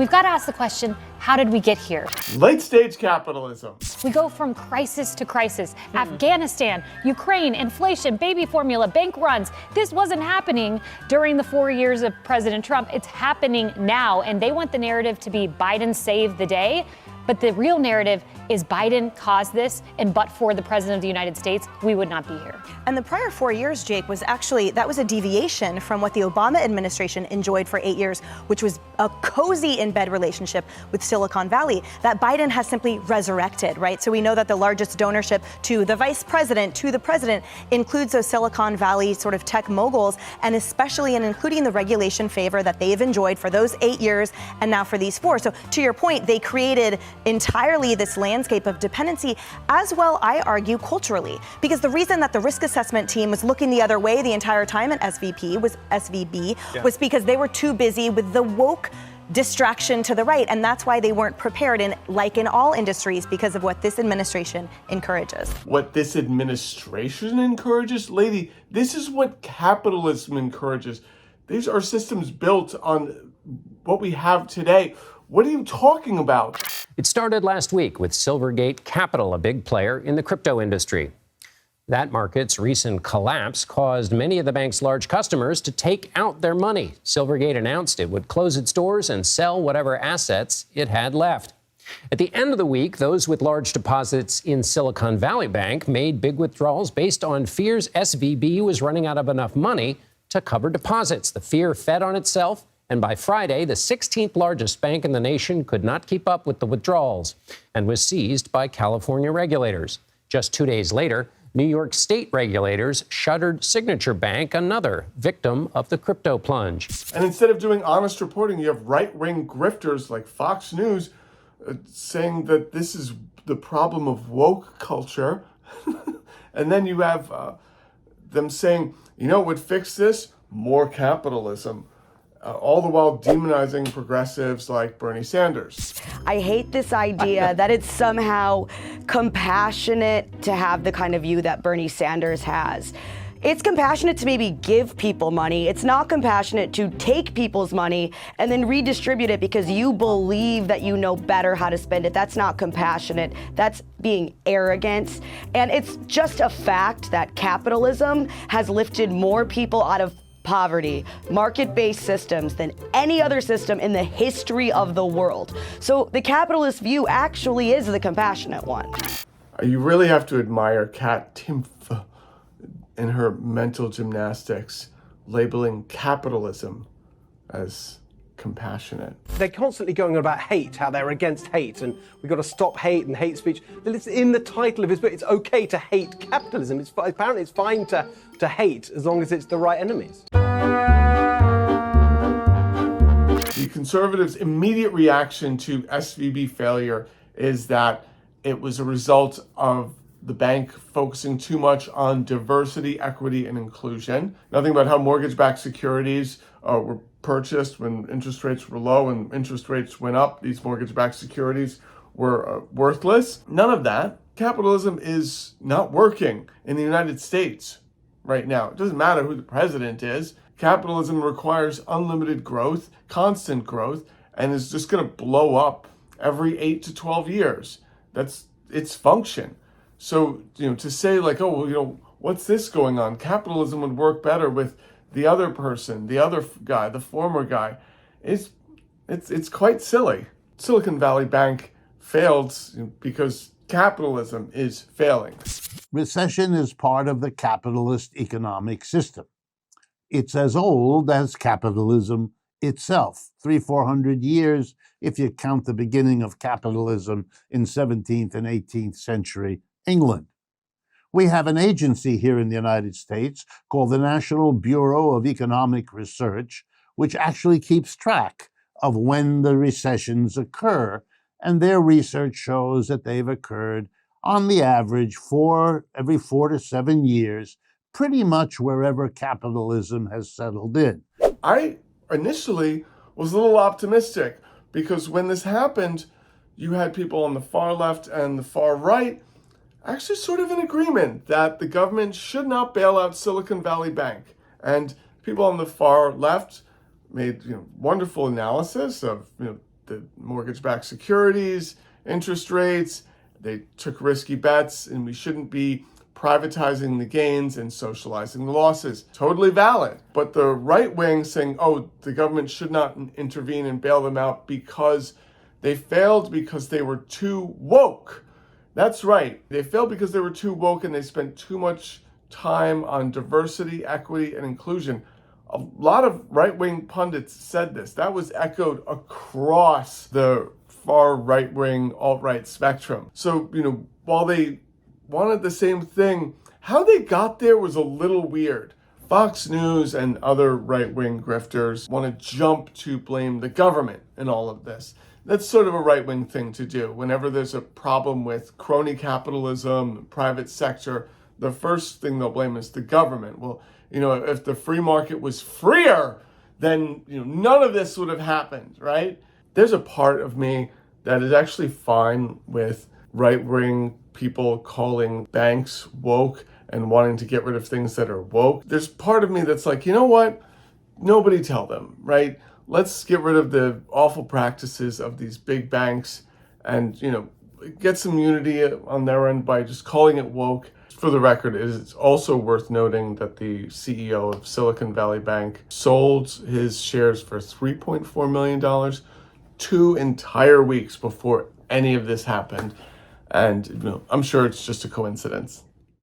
We've got to ask the question, how did we get here? Late stage capitalism. We go from crisis to crisis. Afghanistan, Ukraine, inflation, baby formula, bank runs. This wasn't happening during the 4 years of President Trump. It's happening now, and they want the narrative to be Biden saved the day. But the real narrative is Biden caused this, and but for the president of the United States, we would not be here. And the prior 4 years, Jake, was a deviation from what the Obama administration enjoyed for 8 years, which was a cozy in-bed relationship with Silicon Valley that Biden has simply resurrected, right? So we know that the largest donorship to the vice president, to the president, includes those Silicon Valley sort of tech moguls, and especially in including the regulation favor that they've enjoyed for those 8 years and now for these 4. So to your point, they created entirely this landscape of dependency as well, I argue, culturally, because the reason that the risk assessment team was looking the other way the entire time at SVB was because they were too busy with the woke distraction to the right, and that's why they weren't prepared, in like in all industries, because of what this administration encourages. What this administration encourages? Lady, this is what capitalism encourages. These are systems built on what we have today. What are you talking about? It started last week with Silvergate Capital, a big player in the crypto industry. That market's recent collapse caused many of the bank's large customers to take out their money. Silvergate announced it would close its doors and sell whatever assets it had left. At the end of the week, those with large deposits in Silicon Valley Bank made big withdrawals based on fears SVB was running out of enough money to cover deposits. The fear fed on itself, and by Friday, the 16th largest bank in the nation could not keep up with the withdrawals and was seized by California regulators. Just 2 days later, New York state regulators shuttered Signature Bank, another victim of the crypto plunge. And instead of doing honest reporting, you have right-wing grifters like Fox News saying that this is the problem of woke culture. And then you have them saying, you know what would fix this? More capitalism. All the while demonizing progressives like Bernie Sanders. I hate this idea that it's somehow compassionate to have the kind of view that Bernie Sanders has. It's compassionate to maybe give people money. It's not compassionate to take people's money and then redistribute it because you believe that you know better how to spend it. That's not compassionate. That's being arrogant. And it's just a fact that capitalism has lifted more people out of poverty, market-based systems than any other system in the history of the world. So the capitalist view actually is the compassionate one. You really have to admire Kat Timpf and her mental gymnastics, labeling capitalism as compassionate. They're constantly going on about hate, how they're against hate, and we've got to stop hate and hate speech. It's in the title of his book. It's okay to hate capitalism. Apparently it's fine to hate as long as it's the right enemies. The conservatives' immediate reaction to SVB failure is that it was a result of the bank focusing too much on diversity, equity, and inclusion. Nothing about how mortgage-backed securities were purchased when interest rates were low and interest rates went up. These mortgage-backed securities were worthless. None of that. Capitalism is not working in the United States right now. It doesn't matter who the president is. Capitalism requires unlimited growth, constant growth, and is just going to blow up every 8 to 12 years. That's its function. So, to say like, oh, well, what's this going on? Capitalism would work better with the other person, the other guy, the former guy. It's quite silly. Silicon Valley Bank failed because capitalism is failing. Recession is part of the capitalist economic system. It's as old as capitalism itself, 300-400 years if you count the beginning of capitalism in 17th and 18th century England. We have an agency here in the United States called the National Bureau of Economic Research, which actually keeps track of when the recessions occur, and their research shows that they've occurred on the average every 4 to 7 years, pretty much wherever capitalism has settled in. I initially was a little optimistic because when this happened, you had people on the far left and the far right actually sort of in agreement that the government should not bail out Silicon Valley Bank. And people on the far left made wonderful analysis of the mortgage-backed securities, interest rates. They took risky bets, and we shouldn't be privatizing the gains and socializing the losses. Totally valid. But the right wing saying, oh, the government should not intervene and bail them out because they failed because they were too woke. That's right. They failed because they were too woke and they spent too much time on diversity, equity, and inclusion. A lot of right-wing pundits said this. That was echoed across the far right-wing, alt-right spectrum. So, while they wanted the same thing, how they got there was a little weird. Fox News and other right-wing grifters want to jump to blame the government in all of this. That's sort of a right-wing thing to do. Whenever there's a problem with crony capitalism, private sector, the first thing they'll blame is the government. Well, if the free market was freer, then none of this would have happened, right? There's a part of me that is actually fine with right-wing people calling banks woke and wanting to get rid of things that are woke. There's part of me that's like, you know what? Nobody tell them, right? Let's get rid of the awful practices of these big banks and, get some unity on their end by just calling it woke. For the record, it is also worth noting that the CEO of Silicon Valley Bank sold his shares for $3.4 million 2 entire weeks before any of this happened. And I'm sure it's just a coincidence.